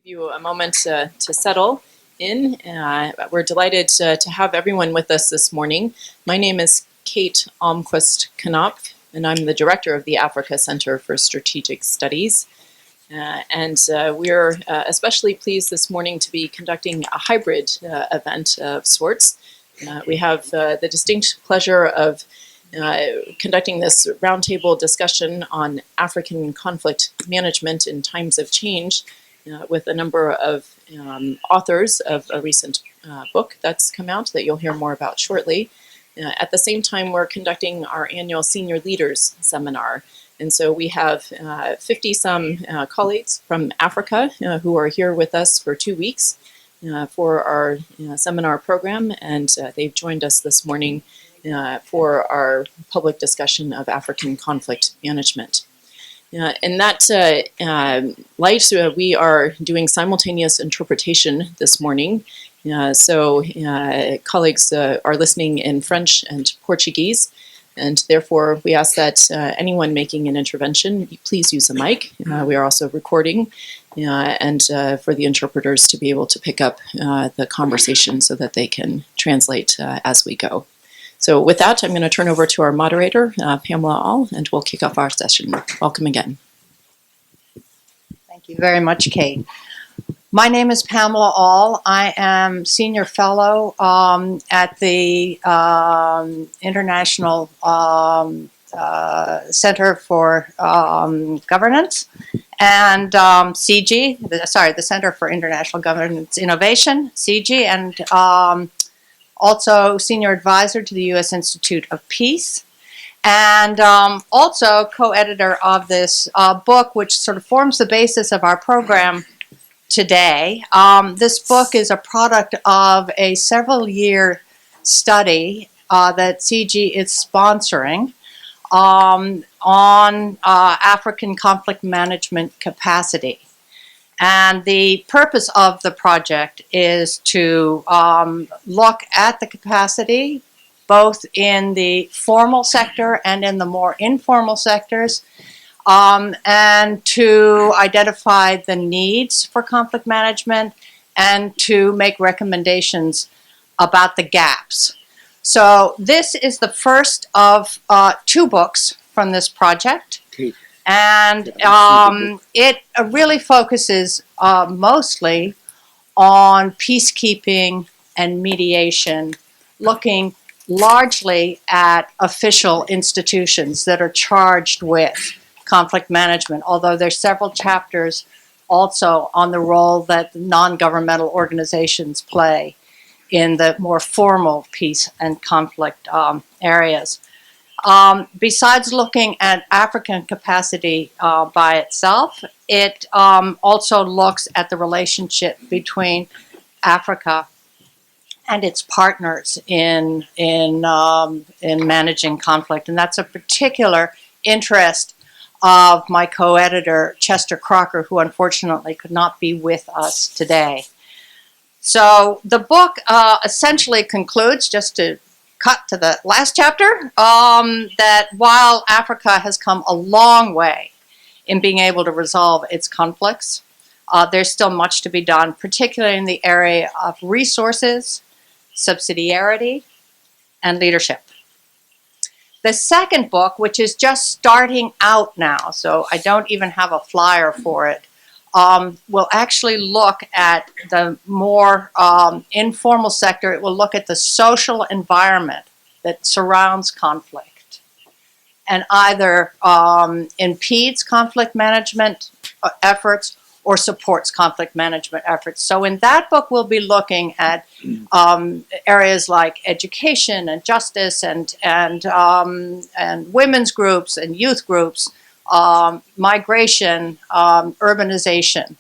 Give you a moment to settle in. We're delighted to have everyone with us this morning. My name is Kate Almquist-Knopf, and I'm the director of the Africa Center for Strategic Studies. We're especially pleased this morning to be conducting a hybrid event of sorts. We have the distinct pleasure of conducting this roundtable discussion on African conflict management in times of change with a number of authors of a recent book that's come out that you'll hear more about shortly. At the same time, we're conducting our annual Senior Leaders Seminar. And so we have 50-some colleagues from Africa who are here with us for 2 weeks for our seminar program, and they've joined us this morning for our public discussion of African conflict management. In that light, we are doing simultaneous interpretation this morning. Colleagues are listening in French and Portuguese, and therefore we ask that anyone making an intervention, please use a mic. We are also recording, and for the interpreters to be able to pick up the conversation so that they can translate as we go. So with that, I'm going to turn over to our moderator, Pamela All, and we'll kick off our session. Welcome again. Thank you very much, Kate. My name is Pamela All. I am Senior Fellow at the International Center for Governance and CG, the Center for International Governance Innovation, CG, and also Senior Advisor to the U.S. Institute of Peace, and also co-editor of this book, which sort of forms the basis of our program today. This book is a product of a several-year study that CG is sponsoring on African conflict management capacity. And the purpose of the project is to look at the capacity both in the formal sector and in the more informal sectors, and to identify the needs for conflict management and to make recommendations about the gaps. So this is the first of 2 books from this project. And it really focuses mostly on peacekeeping and mediation, looking largely at official institutions that are charged with conflict management, although there's several chapters also on the role that non-governmental organizations play in the more formal peace and conflict areas. Besides looking at African capacity by itself, it also looks at the relationship between Africa and its partners in managing conflict. And that's a particular interest of my co-editor, Chester Crocker, who unfortunately could not be with us today. So the book essentially concludes, just to cut to the last chapter, that while Africa has come a long way in being able to resolve its conflicts, there's still much to be done, particularly in the area of resources, subsidiarity, and leadership. The second book, which is just starting out now, so I don't even have a flyer for it, will actually look at the more informal sector. It will look at the social environment that surrounds conflict and either impedes conflict management efforts or supports conflict management efforts. So in that book, we'll be looking at areas like education and justice and women's groups and youth groups, migration, urbanization.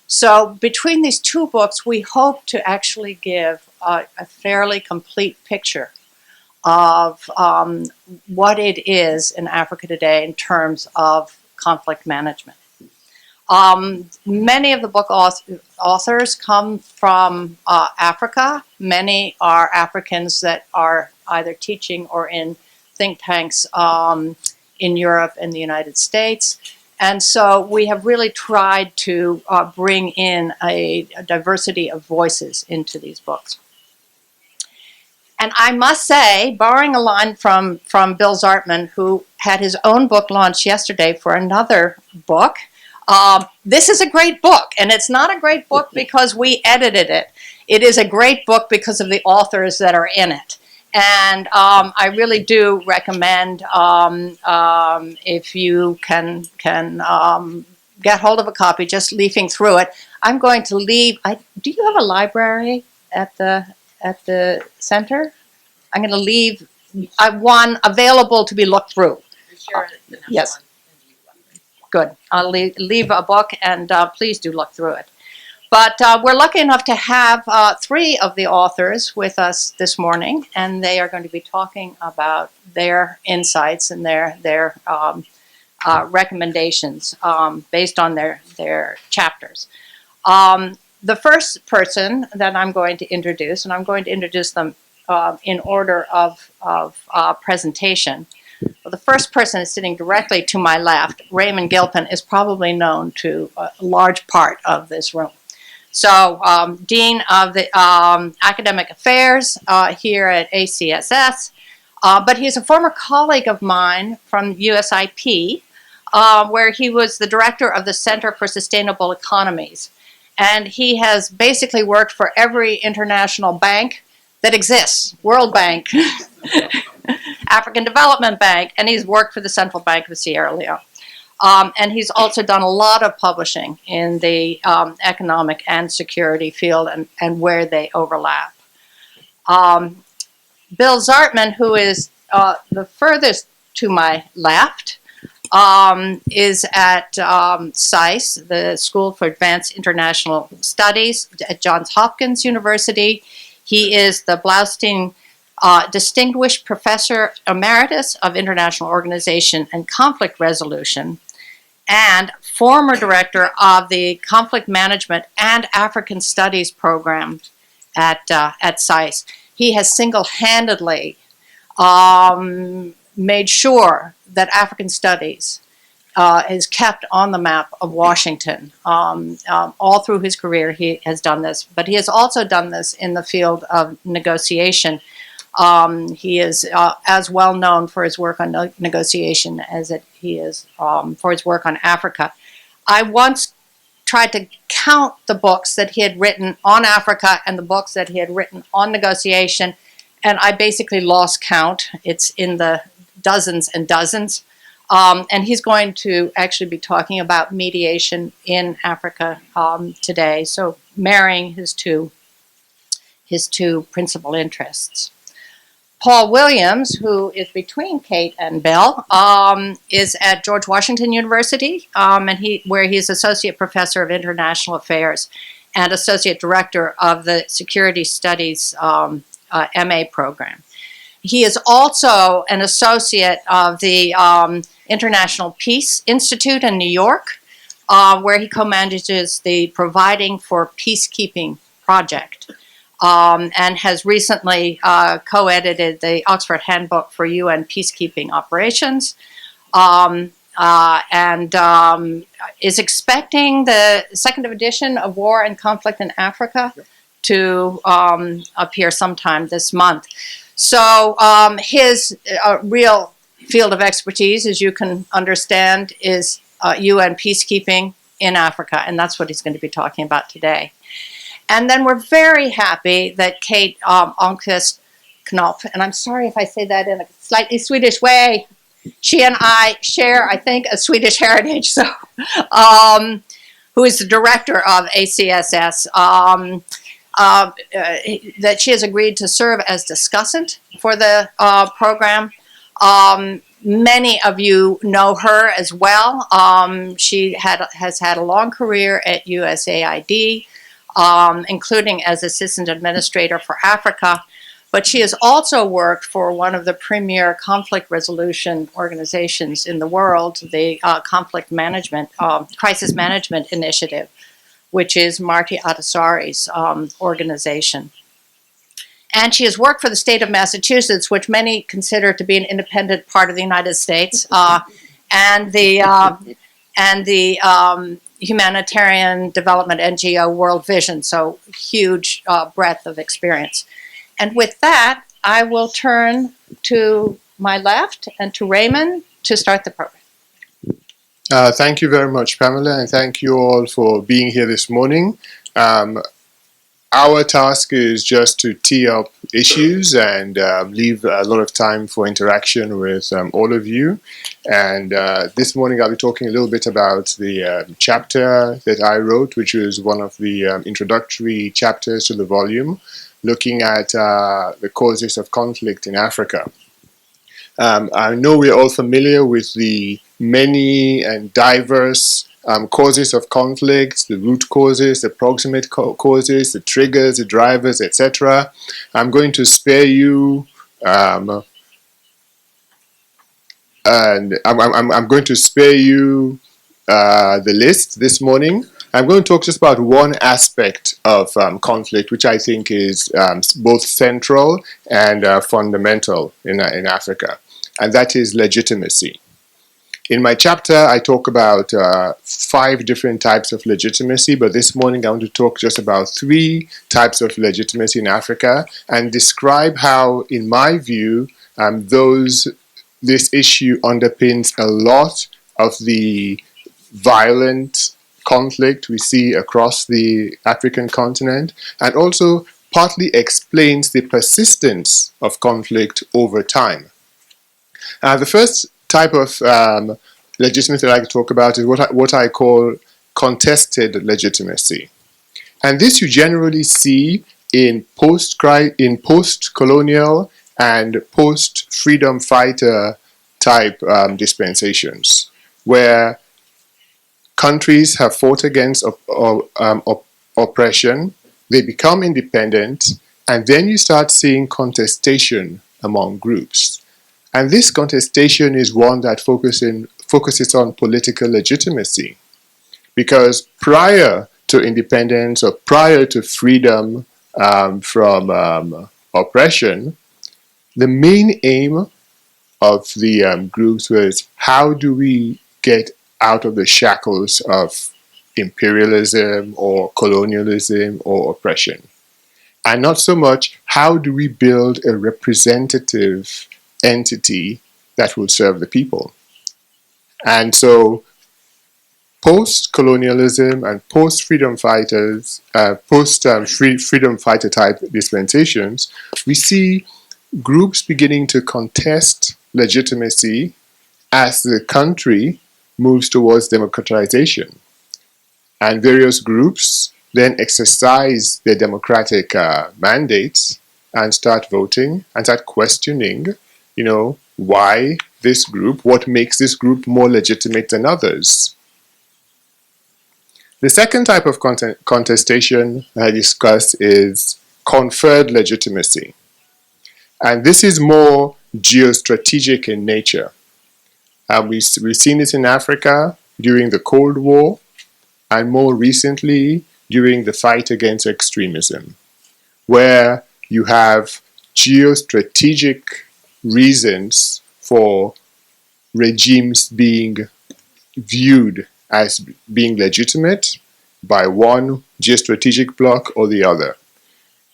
So between these 2 books, we hope to actually give a fairly complete picture of what it is in Africa today in terms of conflict management. Many of the book authors come from Africa. Many are Africans that are either teaching or in think tanks in Europe and the United States. And so we have really tried to bring in a diversity of voices into these books. And I must say, borrowing a line from Bill Zartman, who had his own book launched yesterday for another book, this is a great book. And it's not a great book because we edited it. It is a great book because of the authors that are in it. And I really do recommend, if you can get hold of a copy, just leafing through it. I'm going to leave. Do you have a library at the center? I'm going to leave one available to be looked through. Yes. Good. I'll leave a book, and please do look through it. But we're lucky enough to have 3 of the authors with us this morning, and they are going to be talking about their insights and their recommendations based on their chapters. The first person that I'm going to introduce, and I'm going to introduce them in order of presentation. Well, the first person is sitting directly to my left. Raymond Gilpin is probably known to a large part of this room. So, Dean of the Academic Affairs here at ACSS, but he's a former colleague of mine from USIP, where he was the director of the Center for Sustainable Economies. And he has basically worked for every international bank that exists, World Bank, African Development Bank, and he's worked for the Central Bank of Sierra Leone. And he's also done a lot of publishing in the economic and security field and where they overlap. Bill Zartman, who is the furthest to my left, is at SAIS, the School for Advanced International Studies at Johns Hopkins University. He is the Blaustein Distinguished Professor Emeritus of International Organization and Conflict Resolution, and former director of the Conflict Management and African Studies program at SAIS. He has single-handedly made sure that African Studies is kept on the map of Washington. All through his career, he has done this, but he has also done this in the field of negotiation. He is as well known for his work on negotiation as he is for his work on Africa. I once tried to count the books that he had written on Africa and the books that he had written on negotiation, and I basically lost count. It's in the dozens and dozens. And he's going to actually be talking about mediation in Africa today, so marrying his two principal interests. Paul Williams, who is between Kate and Bill, is at George Washington University, where he is Associate Professor of International Affairs and Associate Director of the Security Studies MA program. He is also an associate of the International Peace Institute in New York, where he co-manages the Providing for Peacekeeping project. And has recently co-edited the Oxford Handbook for UN Peacekeeping Operations, and is expecting the second edition of War and Conflict in Africa to appear sometime this month. So his real field of expertise, as you can understand, is UN peacekeeping in Africa, and that's what he's going to be talking about today. And then we're very happy that Kate Almqvist Knopf, and I'm sorry if I say that in a slightly Swedish way, she and I share, I think, a Swedish heritage, so, who is the director of ACSS, that she has agreed to serve as discussant for the program. Many of you know her as well. She has had a long career at USAID, including as Assistant Administrator for Africa, but she has also worked for one of the premier conflict resolution organizations in the world, the Crisis Management Initiative, which is Marty Ahtisaari's organization. And she has worked for the state of Massachusetts, which many consider to be an independent part of the United States, and the and the humanitarian development NGO World Vision, so huge breadth of experience. And with that, I will turn to my left and to Raymond to start the program. Thank you very much, Pamela, and thank you all for being here this morning. Our task is just to tee up issues and leave a lot of time for interaction with all of you. And this morning I'll be talking a little bit about the chapter that I wrote, which was one of the introductory chapters to the volume, looking at the causes of conflict in Africa. I know we're all familiar with the many and diverse causes of conflict, the root causes, the proximate causes, the triggers, the drivers, etc. I'm going to spare you, and I'm going to spare you the list this morning. I'm going to talk just about one aspect of conflict, which I think is both central and fundamental in Africa, and that is legitimacy. In my chapter, I talk about 5 different types of legitimacy, but this morning I want to talk just about 3 types of legitimacy in Africa and describe how, in my view, this issue underpins a lot of the violent conflict we see across the African continent, and also partly explains the persistence of conflict over time. The first type of legitimacy that I like to talk about is what I call contested legitimacy. And this you generally see in post-colonial and post-freedom fighter type dispensations, where countries have fought against oppression, they become independent, and then you start seeing contestation among groups. And this contestation is one that focuses on political legitimacy. Because prior to independence or prior to freedom from oppression, the main aim of the groups was, how do we get out of the shackles of imperialism or colonialism or oppression? And not so much, how do we build a representative entity that will serve the people? And so post-colonialism and post-freedom fighters, freedom fighter type dispensations, we see groups beginning to contest legitimacy as the country moves towards democratization. And various groups then exercise their democratic mandates and start voting and start questioning, why this group, what makes this group more legitimate than others. The second type of contestation I discussed is conferred legitimacy. And this is more geostrategic in nature. We've seen this in Africa during the Cold War, and more recently during the fight against extremism, where you have geostrategic reasons for regimes being viewed as being legitimate by one geostrategic bloc or the other.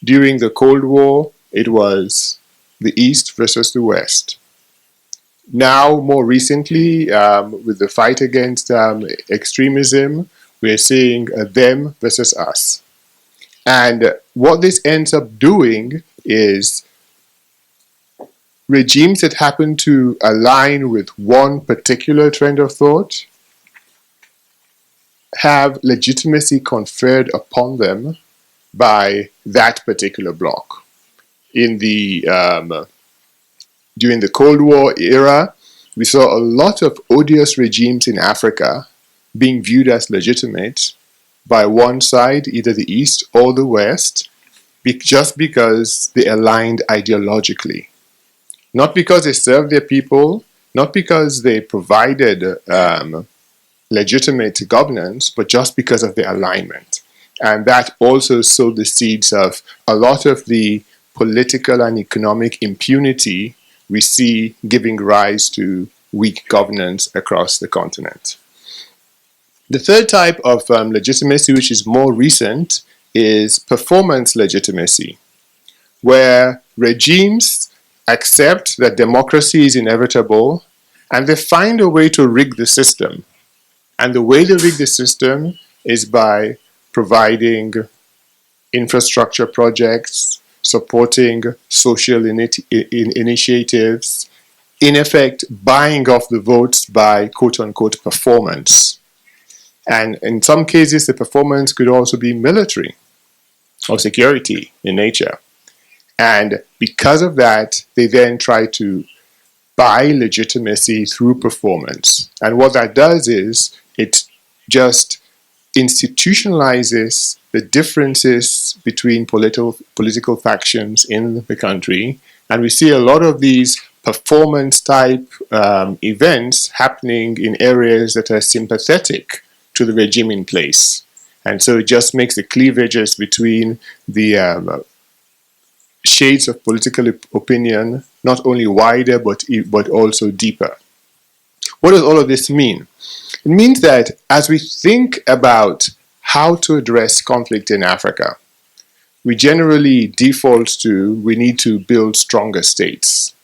During the Cold War, it was the East versus the West. Now, more recently, with the fight against extremism, we're seeing them versus us. And what this ends up doing is regimes that happen to align with one particular trend of thought have legitimacy conferred upon them by that particular bloc. During the Cold War era, we saw a lot of odious regimes in Africa being viewed as legitimate by one side, either the East or the West, just because they aligned ideologically. Not because they served their people, not because they provided legitimate governance, but just because of their alignment. And that also sowed the seeds of a lot of the political and economic impunity we see giving rise to weak governance across the continent. The third type of legitimacy, which is more recent, is performance legitimacy, where regimes accept that democracy is inevitable and they find a way to rig the system. And the way they rig the system is by providing infrastructure projects, supporting social initiatives, in effect, buying off the votes by quote-unquote performance. And in some cases, the performance could also be military or security in nature. And because of that, they then try to buy legitimacy through performance. And what that does is it just institutionalizes the differences between political factions in the country. And we see a lot of these performance type events happening in areas that are sympathetic to the regime in place. And so it just makes the cleavages between the shades of political opinion not only wider but also deeper. What does all of this mean? It means that as we think about how to address conflict in Africa, we generally default to we need to build stronger states.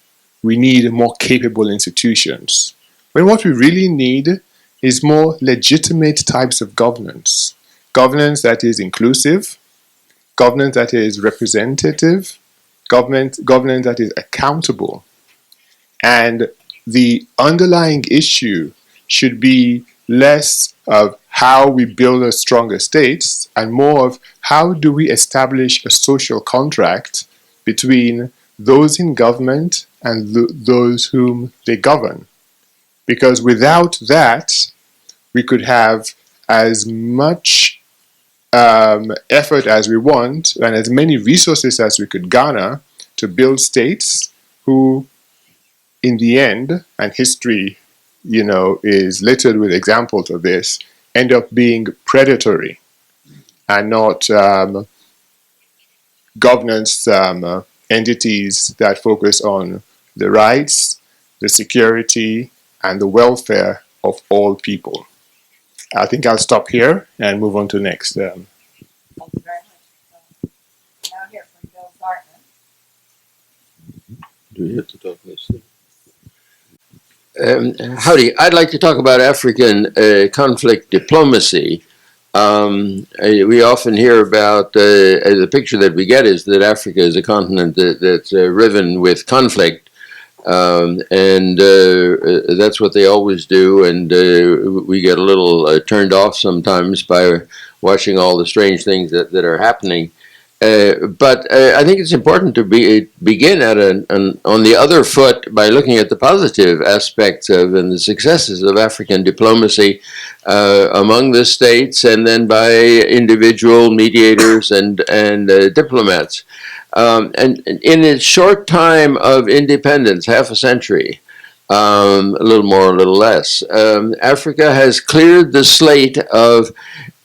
We need more capable institutions. When what we really need is more legitimate types of governance. Governance that is inclusive, governance that is representative, governance that is accountable. And the underlying issue should be less of how we build a stronger state and more of how do we establish a social contract between those in government and those whom they govern. Because without that, we could have as much effort as we want and as many resources as we could garner to build states who, in the end, and history, is littered with examples of this, end up being predatory and not governance entities that focus on the rights, the security, and the welfare of all people. I think I'll stop here and move on to next. Thank you very much. Now here from Bill Gartman. Do we have to talk this thing? Howdy, I'd like to talk about African conflict diplomacy. We often hear about, the picture that we get is that Africa is a continent that's riven with conflict. And that's what they always do, and we get a little turned off sometimes by watching all the strange things that are happening. But I think it's important to begin on the other foot by looking at the positive aspects of and the successes of African diplomacy among the states, and then by individual mediators and diplomats. And in its short time of independence, half a century, a little more, a little less, Africa has cleared the slate of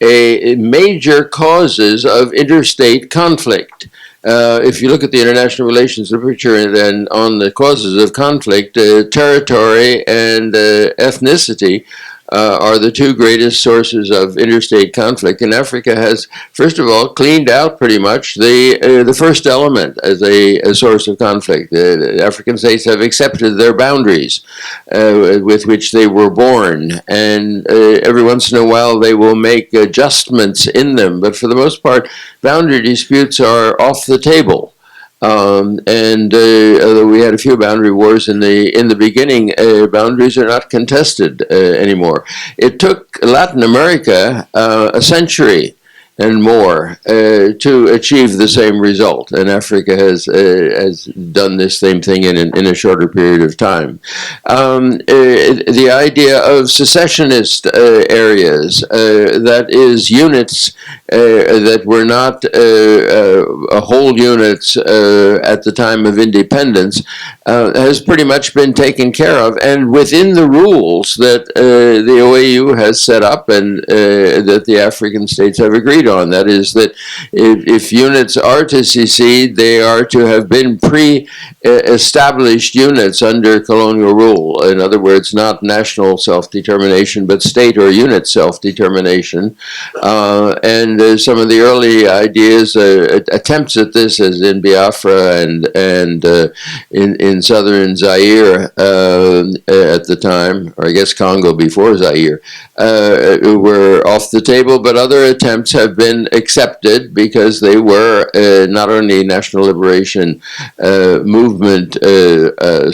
major causes of interstate conflict. If you look at the international relations literature then on the causes of conflict, territory and ethnicity are the two greatest sources of interstate conflict. And Africa has, first of all, cleaned out pretty much the first element as a source of conflict. The African states have accepted their boundaries with which they were born, and every once in a while they will make adjustments in them. But for the most part, boundary disputes are off the table. Although we had a few boundary wars in the beginning, boundaries are not contested anymore. It took Latin America a century and more to achieve the same result, and Africa has done this same thing in a shorter period of time. The idea of secessionist areas, that is units that were not whole units at the time of independence has pretty much been taken care of, and within the rules that the OAU has set up and that the African states have agreed on. That is, that if units are to secede, they are to have been pre-established units under colonial rule. In other words, not national self-determination, but state or unit self-determination. And some of the early ideas, attempts at this, as in Biafra and in southern Zaire at the time, or I guess Congo before Zaire, were off the table, but other attempts have been accepted because they were not only national liberation movement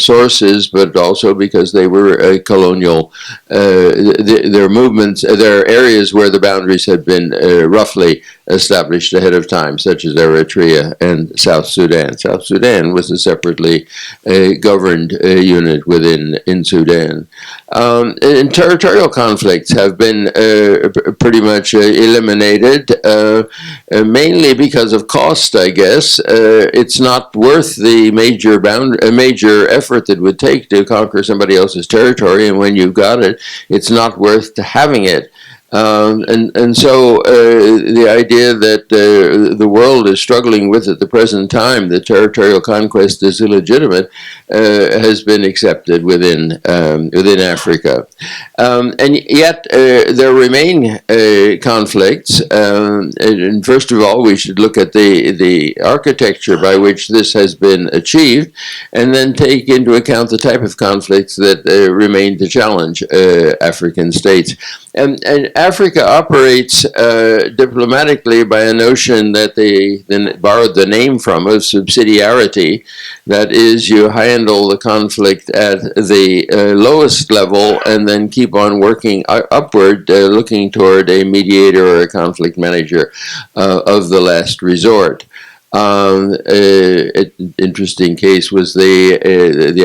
sources, but also because they were colonial, their movements, their areas where the boundaries had been roughly established ahead of time, such as Eritrea and South Sudan. South Sudan was a separately governed unit in Sudan. And territorial conflicts have been pretty much eliminated, mainly because of cost, I guess. It's not worth the major effort that it would take to conquer somebody else's territory, and when you've got it, it's not worth having it. And so the idea that the world is struggling with at the present time, that territorial conquest is illegitimate, has been accepted within Africa. And yet there remain conflicts. And first of all, we should look at the architecture by which this has been achieved, and then take into account the type of conflicts that remain to challenge African states. And Africa operates diplomatically by a notion that they then borrowed the name from, of subsidiarity. That is, you handle the conflict at the lowest level and then keep on working upward, looking toward a mediator or a conflict manager of the last resort. Interesting case was the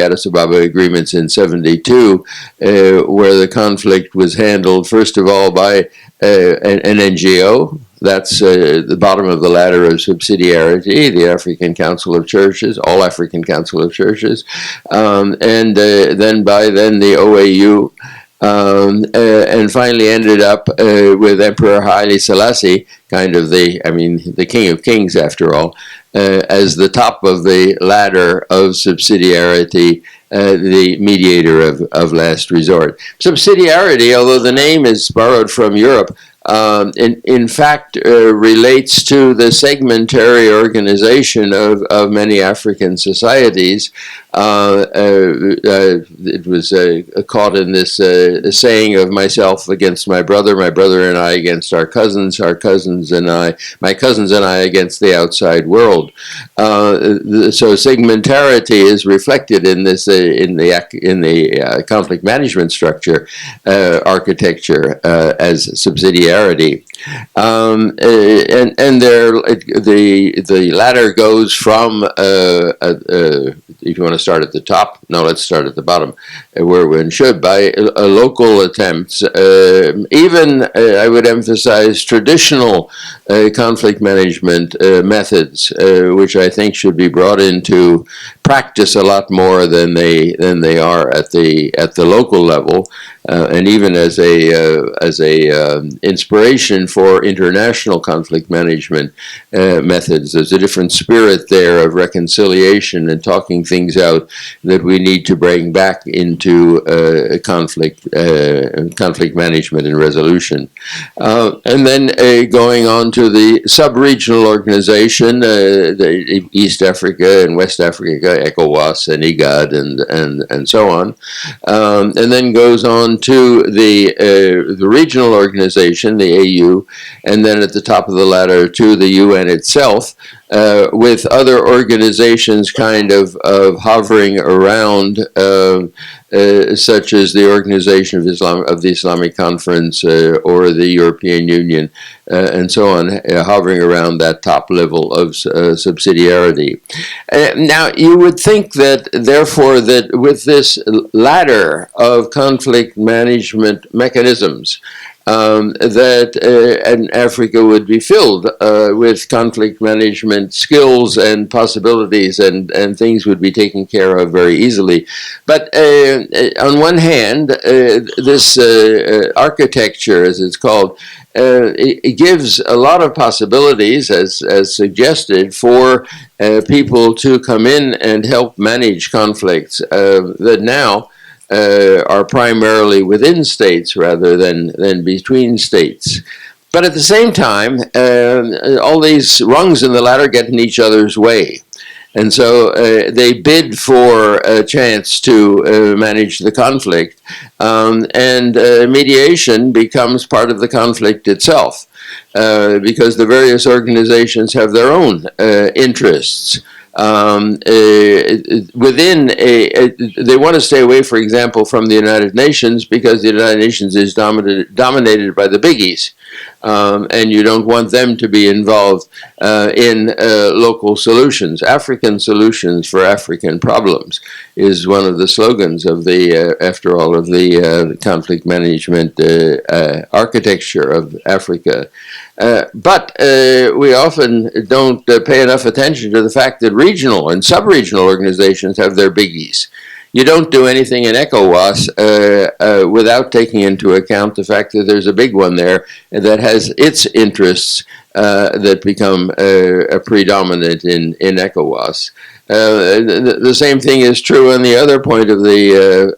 Addis Ababa agreements in '72, where the conflict was handled first of all by an NGO. That's the bottom of the ladder of subsidiarity, the African Council of Churches, All African Council of Churches, and then the OAU. And finally ended up with Emperor Haile Selassie, kind of the King of Kings after all, as the top of the ladder of subsidiarity, the mediator of last resort. Subsidiarity, although the name is borrowed from Europe, in fact relates to the segmentary organization of many African societies. It was caught in this saying of myself against my brother and I against our cousins and I, my cousins and I against the outside world. So segmentarity is reflected in this in the conflict management structure architecture as subsidiarity. And there, the ladder goes from, if you want to start at the top, no, let's start at the bottom, where one should, by local attempts, even, I would emphasize, traditional conflict management methods, which I think should be brought into practice a lot more than they are at the local level, and even as a inspiration for international conflict management methods. There's a different spirit there of reconciliation and talking things out that we need to bring back into conflict management and resolution. And then going on to the sub-regional organization, the East Africa and West Africa, ECOWAS and IGAD and so on, and then goes on to the regional organization, the AU, and then at the top of the ladder to the UN itself, with other organizations kind of hovering around, such as the Organization of the Islamic Conference or the European Union, and so on, hovering around that top level of subsidiarity. Now, you would think that, therefore, that with this ladder of conflict management mechanisms, and Africa would be filled with conflict management skills and possibilities, and things would be taken care of very easily. But on one hand, this architecture, as it's called, it gives a lot of possibilities, as suggested, for people to come in and help manage conflicts that now are primarily within states rather than between states. But at the same time, all these rungs in the ladder get in each other's way. And so they bid for a chance to manage the conflict, and mediation becomes part of the conflict itself, because the various organizations have their own interests. They want to stay away, for example, from the United Nations, because the United Nations is dominated by the biggies, and you don't want them to be involved in local solutions. African solutions for African problems is one of the slogans of the, after all, of the conflict management architecture of Africa. But we often don't pay enough attention to the fact that regional and sub-regional organizations have their biggies. You don't do anything in ECOWAS without taking into account the fact that there's a big one there that has its interests that become predominant in ECOWAS. The same thing is true on the other point of the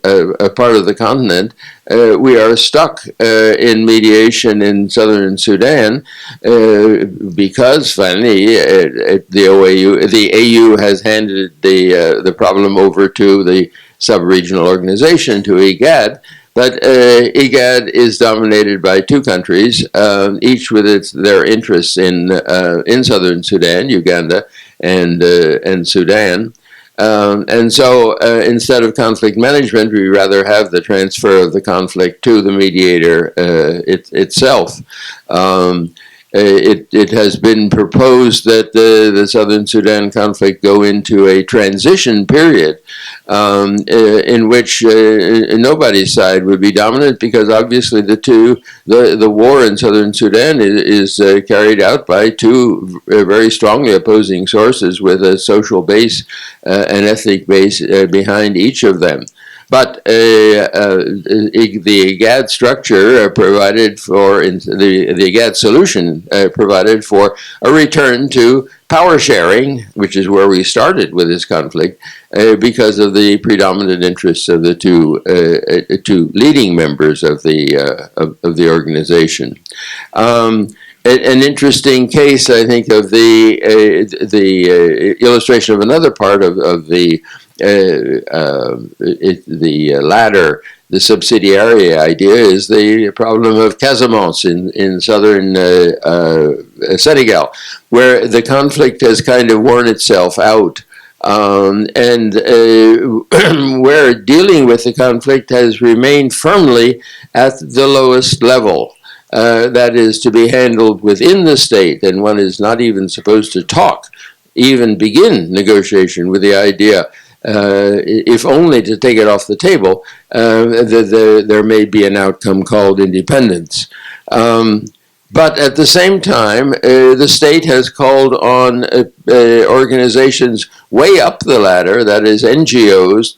part of the continent. We are stuck in mediation in southern Sudan because finally the AU has handed the problem over to the sub-regional organization, to IGAD. But IGAD is dominated by two countries, each with their interests in southern Sudan, Uganda, and Sudan. And so instead of conflict management, we rather have the transfer of the conflict to the mediator itself. It has been proposed that the Southern Sudan conflict go into a transition period in which nobody's side would be dominant, because obviously the war in Southern Sudan is carried out by two very strongly opposing sources with a social base and ethnic base behind each of them. But the IGAD structure provided for, the IGAD solution provided for a return to power sharing, which is where we started with this conflict, because of the predominant interests of the two leading members of the organization. An interesting case, I think, of the illustration of another part of the ladder, the subsidiary idea, is the problem of Casamance in southern Senegal, where the conflict has kind of worn itself out. And where dealing with the conflict has remained firmly at the lowest level. That is to be handled within the state, and one is not even supposed to talk, even begin negotiation with the idea, if only to take it off the table, there may be an outcome called independence. But at the same time, the state has called on organizations way up the ladder, that is NGOs,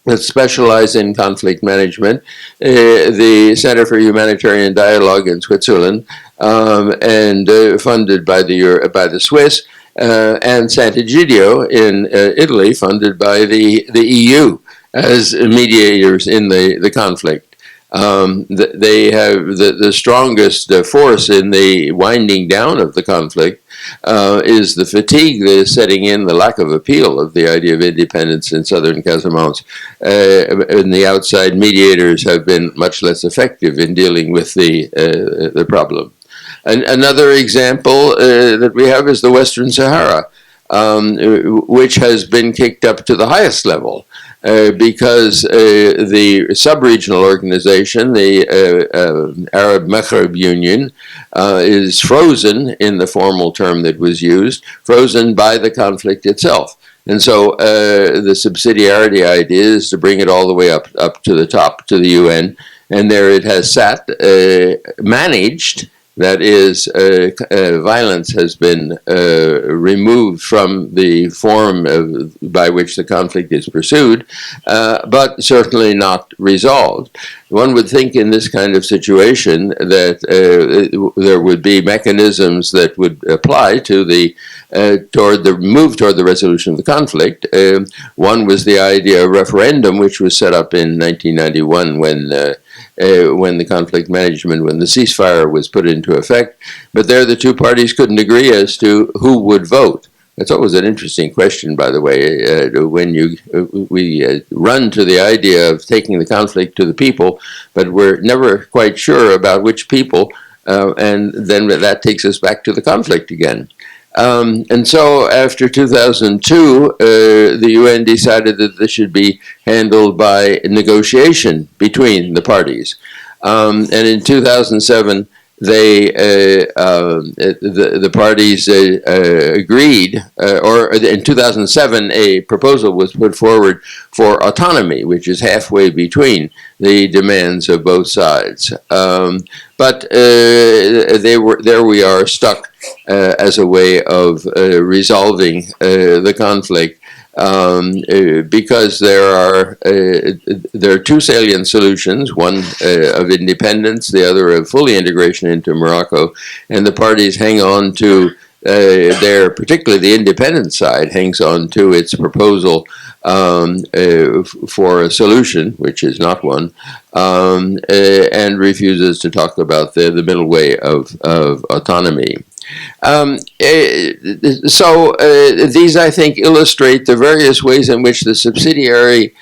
that specialize in conflict management, the Center for Humanitarian Dialogue in Switzerland, and funded by the Swiss, and Sant'Egidio in Italy, funded by the EU as mediators in the conflict. They have the strongest force in the winding down of the conflict is the fatigue that is setting in, the lack of appeal of the idea of independence in southern Casamance. And the outside mediators have been much less effective in dealing with the problem. And another example that we have is the Western Sahara, which has been kicked up to the highest level. Because the sub-regional organization, the Arab Maghreb Union, is frozen in the formal term that was used, frozen by the conflict itself. And so the subsidiarity idea is to bring it all the way up to the top, to the UN, and there it has sat, managed. That is, violence has been removed from the form by which the conflict is pursued, but certainly not resolved. One would think in this kind of situation that there would be mechanisms that would apply to the toward the resolution of the conflict. One was the idea of referendum, which was set up in 1991 when the conflict management, when the ceasefire was put into effect. But there the two parties couldn't agree as to who would vote. That's always an interesting question, by the way, when we run to the idea of taking the conflict to the people, but we're never quite sure about which people, and then that takes us back to the conflict again. And so after 2002, the UN decided that this should be handled by negotiation between the parties. And in 2007, the parties agreed, or in 2007, a proposal was put forward for autonomy, which is halfway between the demands of both sides. But there we are stuck as a way of resolving the conflict. Because there are two salient solutions, one of independence, the other of fully integration into Morocco, and the parties hang on to particularly the independent side hangs on to its proposal for a solution, which is not one, and refuses to talk about the middle way of autonomy. These, I think, illustrate the various ways in which the subsidiary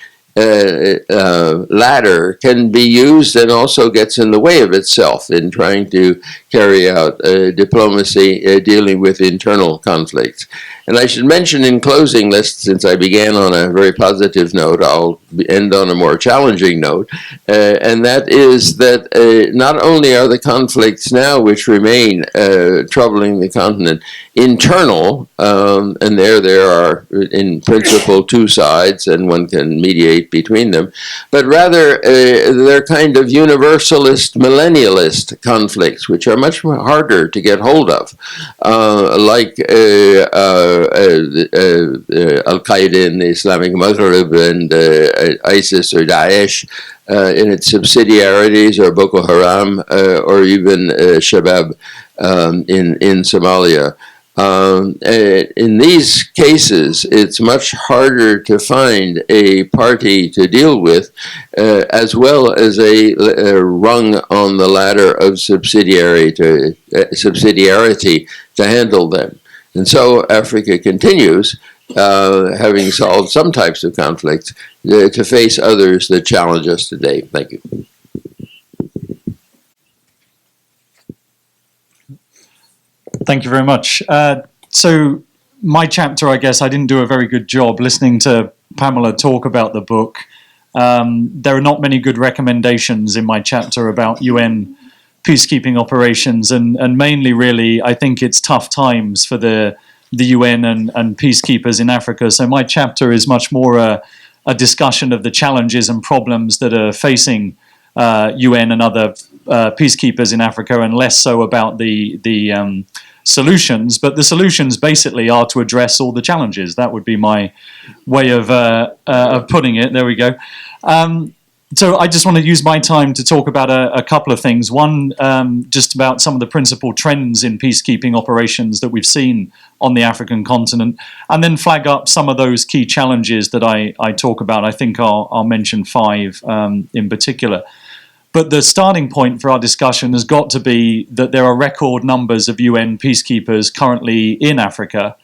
ladder can be used and also gets in the way of itself in trying to carry out diplomacy dealing with internal conflicts. And I should mention in closing, since I began on a very positive note, I'll end on a more challenging note, and that is that not only are the conflicts now which remain troubling the continent internal, and there are in principle two sides and one can mediate between them, but rather they're kind of universalist, millennialist conflicts, which are much harder to get hold of, like Al-Qaeda in the Islamic Maghreb and ISIS or Daesh in its subsidiarities, or Boko Haram, or even Shabab in Somalia. In these cases, it's much harder to find a party to deal with, as well as a rung on the ladder of subsidiarity to handle them. And so Africa continues, having solved some types of conflicts, to face others that challenge us today. Thank you. Thank you very much. So my chapter, I guess, I didn't do a very good job listening to Pamela talk about the book. There are not many good recommendations in my chapter about UN peacekeeping operations, and mainly, really, I think it's tough times for the UN and peacekeepers in Africa. So my chapter is much more a discussion of the challenges and problems that are facing UN and other peacekeepers in Africa, and less so about the solutions. But the solutions basically are to address all the challenges. That would be my way of putting it. There we go. So I just want to use my time to talk about a couple of things. One, just about some of the principal trends in peacekeeping operations that we've seen on the African continent, and then flag up some of those key challenges that I talk about. I think I'll mention 5 in particular. But the starting point for our discussion has got to be that there are record numbers of UN peacekeepers currently in Africa.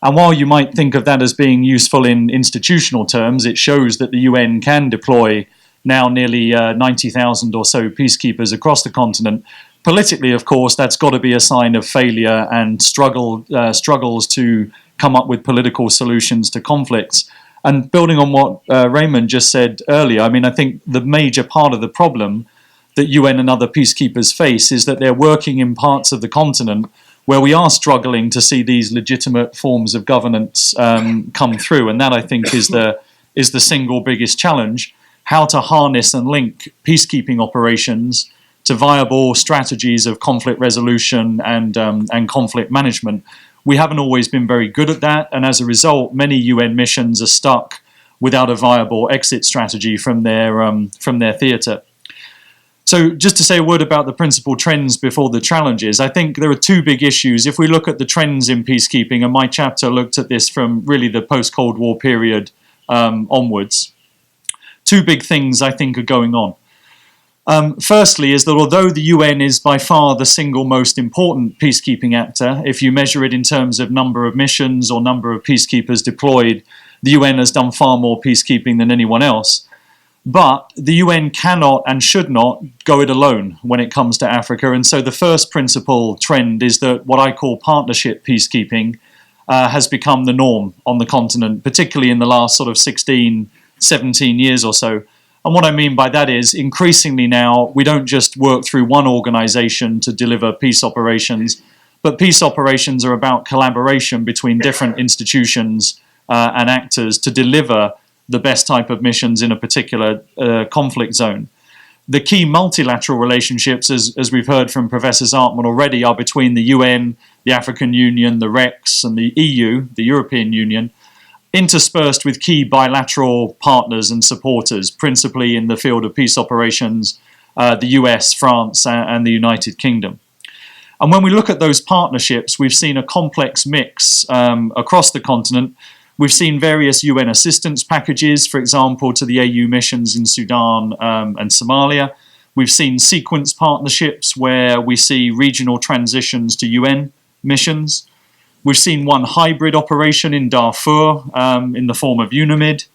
And while you might think of that as being useful in institutional terms, it shows that the UN can deploy now nearly 90,000 or so peacekeepers across the continent. Politically, of course, that's got to be a sign of failure and struggles to come up with political solutions to conflicts. And building on what Raymond just said earlier, I mean, I think the major part of the problem that UN and other peacekeepers face is that they're working in parts of the continent where we are struggling to see these legitimate forms of governance come through. And that, I think, is the single biggest challenge. how to harness and link peacekeeping operations to viable strategies of conflict resolution and conflict management. We haven't always been very good at that, and as a result, many UN missions are stuck without a viable exit strategy from their theatre. So just to say a word about the principal trends before the challenges, I think there are two big issues. If we look at the trends in peacekeeping, and my chapter looked at this from really the post-Cold War period onwards, two big things I think are going on. Firstly is that although the UN is by far the single most important peacekeeping actor, if you measure it in terms of number of missions or number of peacekeepers deployed, the UN has done far more peacekeeping than anyone else. But the UN cannot and should not go it alone when it comes to Africa. And so the first principal trend is that what I call partnership peacekeeping has become the norm on the continent, particularly in the last sort of 16, 17 years or so. And what I mean by that is increasingly now we don't just work through one organization to deliver peace operations, but peace operations are about collaboration between different institutions and actors to deliver the best type of missions in a particular conflict zone. The key multilateral relationships, as we've heard from Professor Zartman already, are between the UN, the African Union, the REX, and the EU, the European Union, interspersed with key bilateral partners and supporters, principally in the field of peace operations, the US, France, and the United Kingdom. And when we look at those partnerships, we've seen a complex mix across the continent. We've seen various UN assistance packages, for example, to the AU missions in Sudan and Somalia. We've seen sequence partnerships where we see regional transitions to UN missions. We've seen one hybrid operation in Darfur in the form of UNAMID.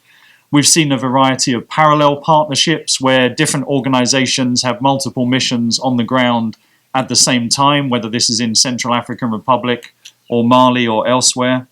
We've seen a variety of parallel partnerships where different organizations have multiple missions on the ground at the same time, whether this is in Central African Republic or Mali or elsewhere.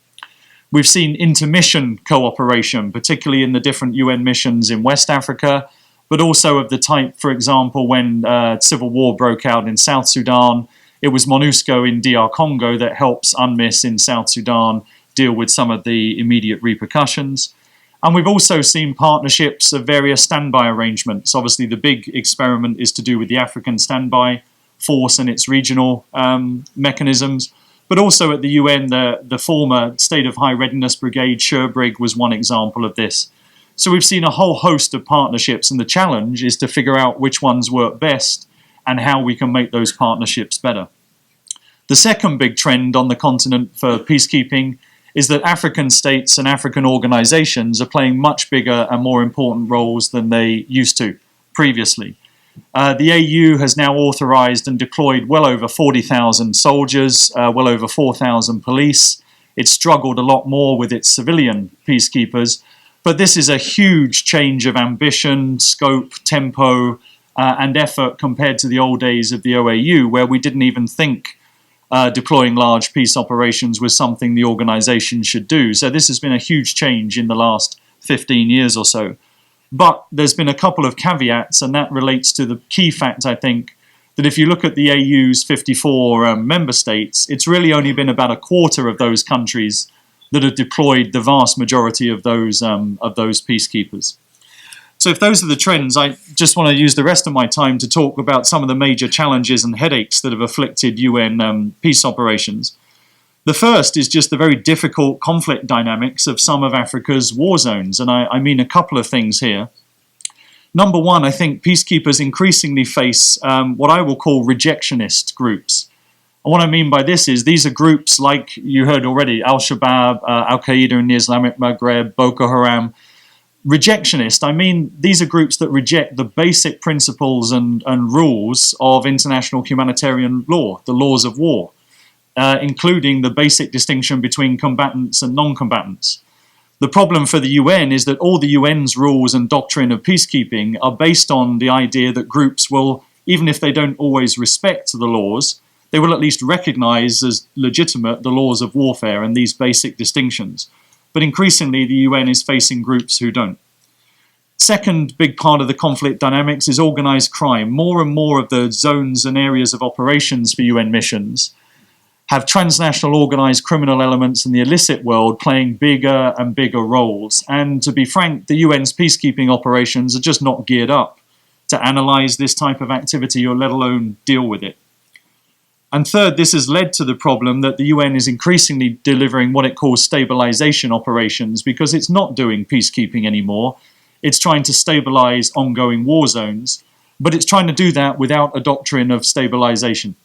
We've seen intermission cooperation, particularly in the different UN missions in West Africa, but also of the type, for example, when civil war broke out in South Sudan, it was MONUSCO in DR Congo that helps UNMISS in South Sudan deal with some of the immediate repercussions. And we've also seen partnerships of various standby arrangements. Obviously, the big experiment is to do with the African Standby Force and its regional mechanisms. But also at the UN, the former State of High Readiness Brigade, Sherbrigg, was one example of this. So we've seen a whole host of partnerships, and the challenge is to figure out which ones work best and how we can make those partnerships better. The second big trend on the continent for peacekeeping is that African states and African organizations are playing much bigger and more important roles than they used to previously. The AU has now authorized and deployed well over 40,000 soldiers, well over 4,000 police. It's struggled a lot more with its civilian peacekeepers, but this is a huge change of ambition, scope, tempo, and effort compared to the old days of the OAU, where we didn't even think deploying large peace operations was something the organization should do. So this has been a huge change in the last 15 years or so. But there's been a couple of caveats, and that relates to the key fact, I think, that if you look at the AU's 54 member states, it's really only been about a quarter of those countries that have deployed the vast majority of those peacekeepers. So if those are the trends, I just want to use the rest of my time to talk about some of the major challenges and headaches that have afflicted UN peace operations. The first is just the very difficult conflict dynamics of some of Africa's war zones, and I mean a couple of things here. Number one, I think peacekeepers increasingly face what I will call rejectionist groups. And what I mean by this is these are groups like you heard already, Al-Shabaab, Al-Qaeda in the Islamic Maghreb, Boko Haram. Rejectionist, I mean these are groups that reject the basic principles and rules of international humanitarian law, the laws of war. Including the basic distinction between combatants and non-combatants. The problem for the UN is that all the UN's rules and doctrine of peacekeeping are based on the idea that groups will, even if they don't always respect the laws, they will at least recognize as legitimate the laws of warfare and these basic distinctions. But increasingly, the UN is facing groups who don't. Second big part of the conflict dynamics is organized crime. More and more of the zones and areas of operations for UN missions have transnational organized criminal elements in the illicit world playing bigger and bigger roles. And to be frank, the UN's peacekeeping operations are just not geared up to analyze this type of activity or let alone deal with it. And third, this has led to the problem that the UN is increasingly delivering what it calls stabilization operations because it's not doing peacekeeping anymore. It's trying to stabilize ongoing war zones, but it's trying to do that without a doctrine of stabilization.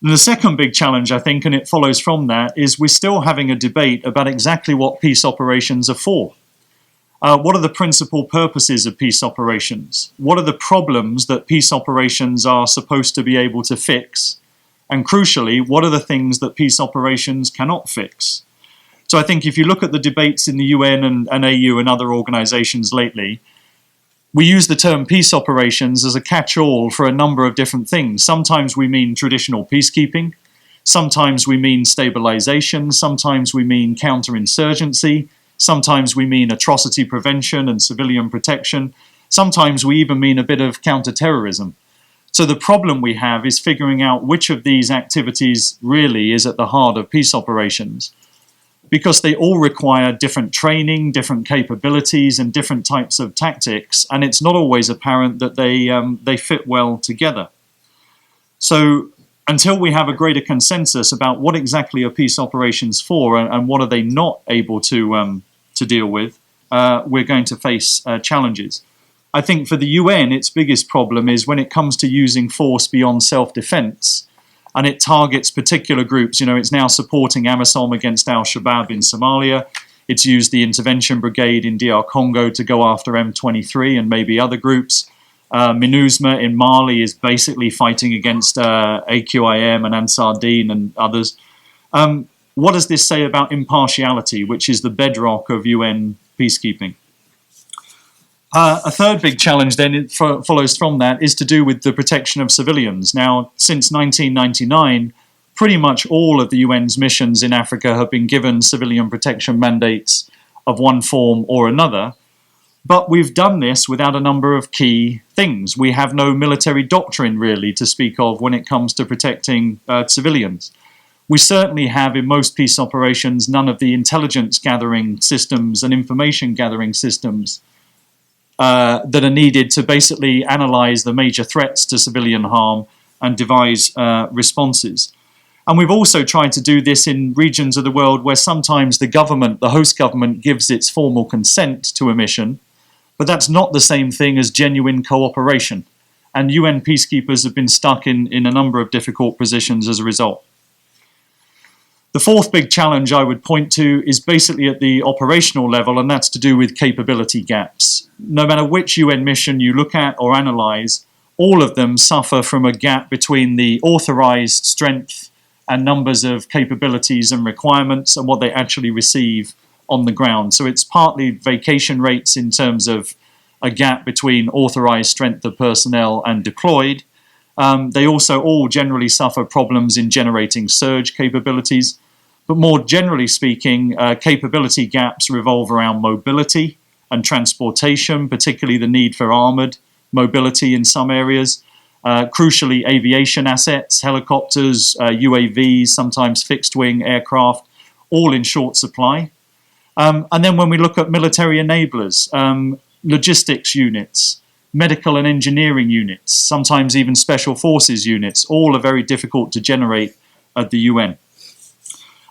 And the second big challenge, I think, and it follows from that, is we're still having a debate about exactly what peace operations are for. What are the principal purposes of peace operations? What are the problems that peace operations are supposed to be able to fix? And crucially, what are the things that peace operations cannot fix? So I think if you look at the debates in the UN and AU and other organizations lately, we use the term peace operations as a catch-all for a number of different things. Sometimes we mean traditional peacekeeping. Sometimes we mean stabilization. Sometimes we mean counterinsurgency. Sometimes we mean atrocity prevention and civilian protection. Sometimes we even mean a bit of counterterrorism. So the problem we have is figuring out which of these activities really is at the heart of peace operations, because they all require different training, different capabilities, and different types of tactics, and it's not always apparent that they fit well together. So until we have a greater consensus about what exactly are peace operations for and what are they not able to deal with, we're going to face challenges. I think for the UN, its biggest problem is when it comes to using force beyond self-defense, and it targets particular groups. You know, it's now supporting AMISOM against al-Shabaab in Somalia. It's used the intervention brigade in DR Congo to go after M23 and maybe other groups. MINUSMA in Mali is basically fighting against AQIM and Ansar Dine and others. What does this say about impartiality, which is the bedrock of UN peacekeeping? A third big challenge then follows from that is to do with the protection of civilians. Now, since 1999, pretty much all of the UN's missions in Africa have been given civilian protection mandates of one form or another. But we've done this without a number of key things. We have no military doctrine really to speak of when it comes to protecting civilians. We certainly have in most peace operations none of the intelligence gathering systems and information gathering systems that are needed to basically analyze the major threats to civilian harm and devise responses. And we've also tried to do this in regions of the world where sometimes the government, the host government, gives its formal consent to a mission, but that's not the same thing as genuine cooperation. And UN peacekeepers have been stuck in a number of difficult positions as a result. The fourth big challenge I would point to is basically at the operational level, and that's to do with capability gaps. No matter which UN mission you look at or analyze, all of them suffer from a gap between the authorized strength and numbers of capabilities and requirements and what they actually receive on the ground. So it's partly vacation rates in terms of a gap between authorized strength of personnel and deployed. They also all generally suffer problems in generating surge capabilities. But more generally speaking, capability gaps revolve around mobility and transportation, particularly the need for armored mobility in some areas. Crucially, aviation assets, helicopters, UAVs, sometimes fixed-wing aircraft, all in short supply. And then when we look at military enablers, logistics units, medical and engineering units, sometimes even special forces units, all are very difficult to generate at the UN.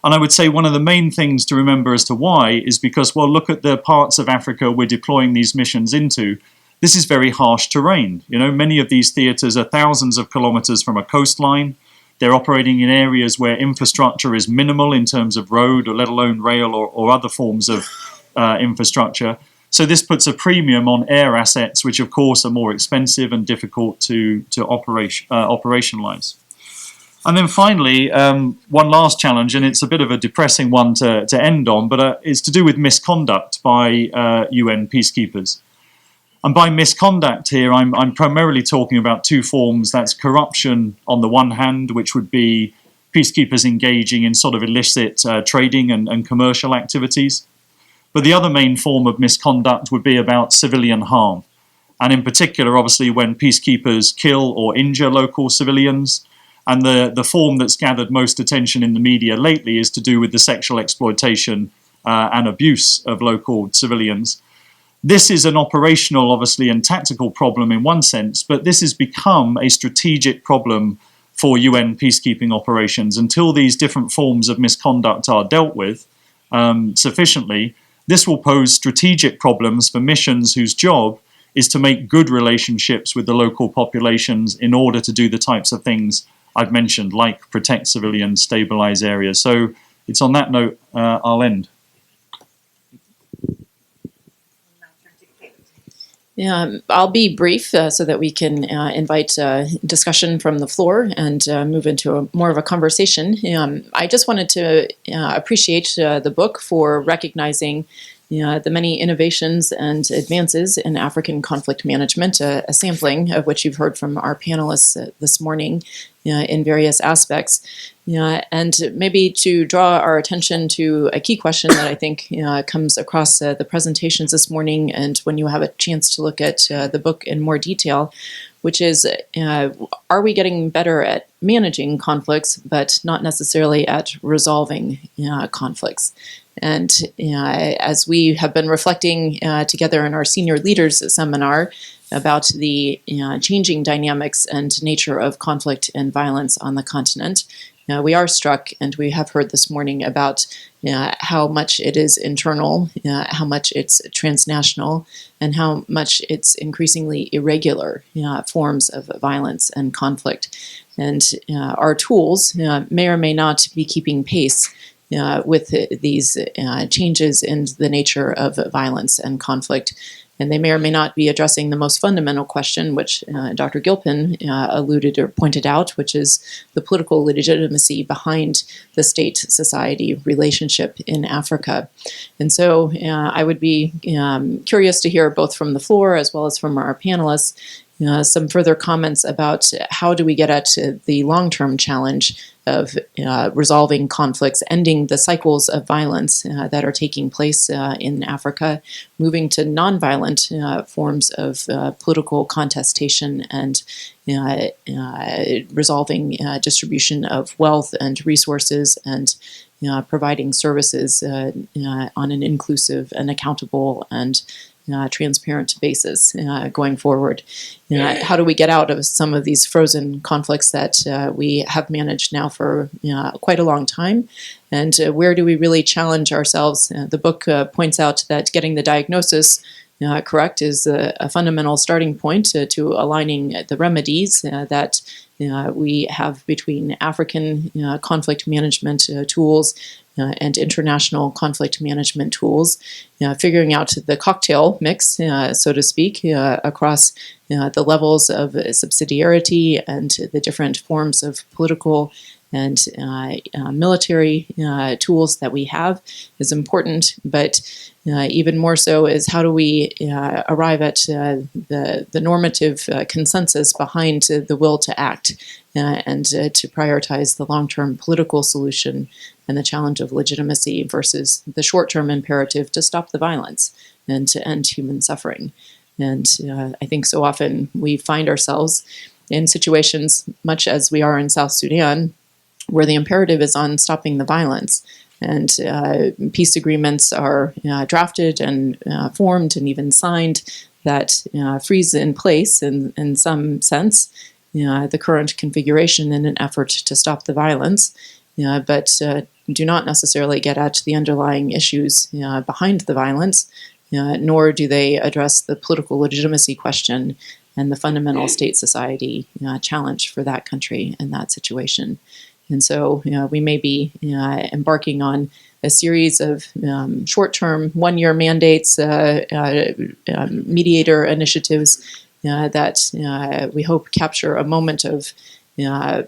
And I would say one of the main things to remember as to why is because, well, look at the parts of Africa we're deploying these missions into. This is very harsh terrain. You know, many of these theaters are thousands of kilometers from a coastline. They're operating in areas where infrastructure is minimal in terms of road or let alone rail or other forms of infrastructure. So this puts a premium on air assets, which of course are more expensive and difficult to operationalize. And then finally, one last challenge, and it's a bit of a depressing one to end on, but it's to do with misconduct by UN peacekeepers. And by misconduct here, I'm primarily talking about two forms. That's corruption on the one hand, which would be peacekeepers engaging in sort of illicit trading and commercial activities. But the other main form of misconduct would be about civilian harm. And in particular, obviously, when peacekeepers kill or injure local civilians, And the form that's gathered most attention in the media lately is to do with the sexual exploitation and abuse of local civilians. This is an operational, obviously, and tactical problem in one sense, but this has become a strategic problem for UN peacekeeping operations. Until these different forms of misconduct are dealt with sufficiently, this will pose strategic problems for missions whose job is to make good relationships with the local populations in order to do the types of things I've mentioned, like protect civilians, stabilize areas. So it's on that note I'll end. Yeah, I'll be brief so that we can invite discussion from the floor and move into more of a conversation. I just wanted to appreciate the book for recognizing the many innovations and advances in African conflict management, a sampling of which you've heard from our panelists this morning in various aspects. And maybe to draw our attention to a key question that I think comes across the presentations this morning and when you have a chance to look at the book in more detail, which is, are we getting better at managing conflicts, but not necessarily at resolving conflicts? And as we have been reflecting together in our senior leaders seminar about the changing dynamics and nature of conflict and violence on the continent, we are struck, and we have heard this morning about how much it is internal, how much it's transnational, and how much it's increasingly irregular forms of violence and conflict. And our tools may or may not be keeping pace with these changes in the nature of violence and conflict. And they may or may not be addressing the most fundamental question, which Dr. Gilpin alluded or pointed out, which is the political legitimacy behind the state-society relationship in Africa. And so I would be curious to hear both from the floor as well as from our panelists some further comments about how do we get at the long-term challenge of resolving conflicts, ending the cycles of violence that are taking place in Africa, moving to nonviolent forms of political contestation and resolving distribution of wealth and resources and providing services on an inclusive and accountable and transparent basis going forward. How do we get out of some of these frozen conflicts that we have managed now for quite a long time? And where do we really challenge ourselves? The book points out that getting the diagnosis correct is a fundamental starting point to aligning the remedies that we have between African conflict management tools and international conflict management tools, figuring out the cocktail mix, so to speak, across the levels of subsidiarity and the different forms of political and military tools that we have is important, but even more so is how do we arrive at the normative consensus behind the will to act and to prioritize the long-term political solution and the challenge of legitimacy versus the short-term imperative to stop the violence and to end human suffering. And I think so often we find ourselves in situations, much as we are in South Sudan, where the imperative is on stopping the violence. And peace agreements are drafted and formed and even signed that freeze in place, in some sense, the current configuration in an effort to stop the violence, but do not necessarily get at the underlying issues behind the violence, nor do they address the political legitimacy question and the fundamental state-society challenge for that country and that situation. And so we may be embarking on a series of short-term, one-year mandates, mediator initiatives that we hope capture a moment of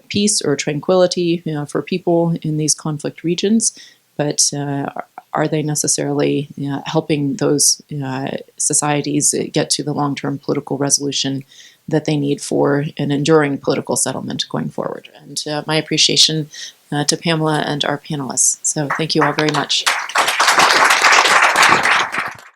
peace or tranquility for people in these conflict regions. But are they necessarily helping those societies get to the long-term political resolution that they need for an enduring political settlement going forward? And my appreciation to Pamela and our panelists. So thank you all very much.